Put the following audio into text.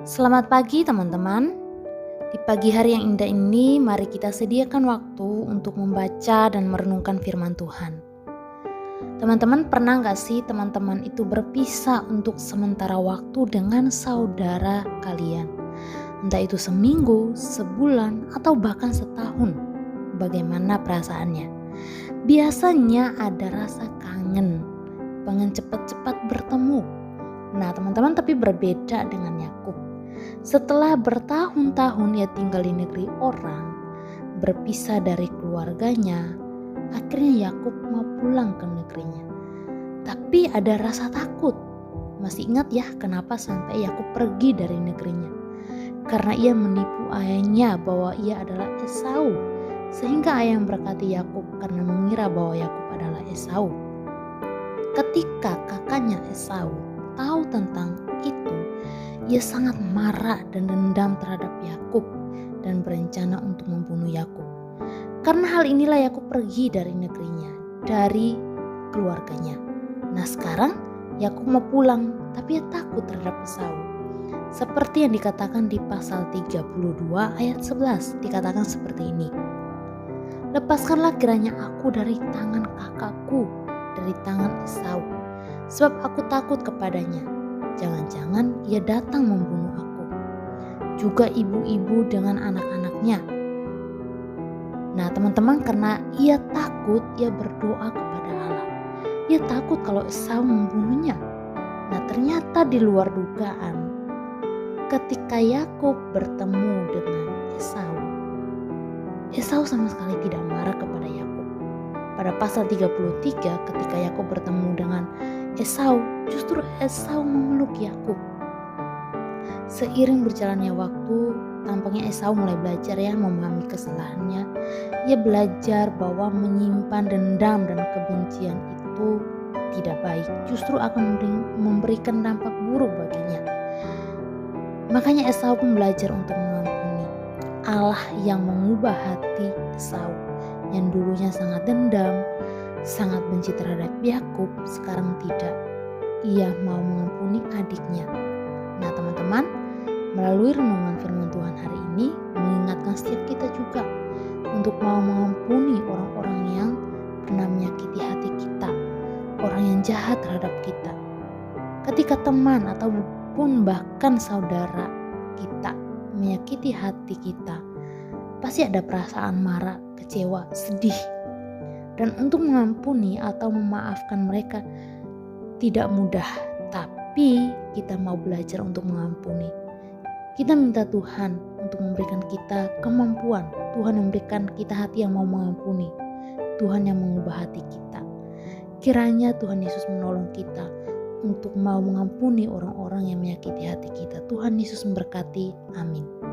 Selamat pagi teman-teman. Di pagi hari yang indah ini, mari kita sediakan waktu untuk membaca dan merenungkan firman Tuhan. Teman-teman pernah gak sih teman-teman itu berpisah untuk sementara waktu dengan saudara kalian? Entah itu seminggu, sebulan, atau bahkan setahun. Bagaimana perasaannya? Biasanya ada rasa kangen, pengen cepat-cepat bertemu. Nah teman-teman, tapi berbeda dengan Yakub. Setelah bertahun-tahun ia tinggal di negeri orang, berpisah dari keluarganya, akhirnya Yakub mau pulang ke negerinya. Tapi ada rasa takut. Masih ingat ya kenapa sampai Yakub pergi dari negerinya? Karena ia menipu ayahnya bahwa ia adalah Esau. Sehingga ayah yang berkati Yakub karena mengira bahwa Yakub adalah Esau. Ketika kakaknya Esau tahu tentang itu, ia sangat marah dan dendam terhadap Yakub dan berencana untuk membunuh Yakub. Karena hal inilah Yakub pergi dari negerinya, dari keluarganya. Nah sekarang Yakub mau pulang, tapi ia takut terhadap Esau. Seperti yang dikatakan di pasal 32 ayat 11, dikatakan seperti ini. Lepaskanlah kiranya aku dari tangan kakakku, dari tangan Esau, sebab aku takut kepadanya. Jangan-jangan ia datang membunuh aku, juga ibu-ibu dengan anak-anaknya. Nah teman-teman, karena ia takut, ia berdoa kepada Allah. Ia takut kalau Esau membunuhnya. Nah ternyata di luar dugaan, ketika Yakub bertemu dengan Esau sama sekali tidak marah kepada Yakub. Pada pasal 33 ketika Yakub bertemu dengan Esau, justru Esau memeluk Yakub. Seiring berjalannya waktu, tampaknya Esau mulai belajar memahami kesalahannya. Ia belajar bahwa menyimpan dendam dan kebencian itu tidak baik, justru akan memberikan dampak buruk baginya. Makanya Esau pun belajar untuk mengampuni. Allah yang mengubah hati Esau yang dulunya sangat dendam, sangat benci terhadap Yakub, sekarang tidak. Ia mau mengampuni adiknya. Nah teman-teman, melalui renungan firman Tuhan hari ini mengingatkan setiap kita juga untuk mau mengampuni orang-orang yang pernah menyakiti hati kita, orang yang jahat terhadap kita. Ketika teman ataupun bahkan saudara kita menyakiti hati kita, pasti ada perasaan marah, kecewa, sedih. Dan untuk mengampuni atau memaafkan mereka tidak mudah, tapi kita mau belajar untuk mengampuni. Kita minta Tuhan untuk memberikan kita kemampuan. Tuhan memberikan kita hati yang mau mengampuni. Tuhan yang mengubah hati kita. Kiranya Tuhan Yesus menolong kita untuk mau mengampuni orang-orang yang menyakiti hati kita. Tuhan Yesus memberkati. Amin.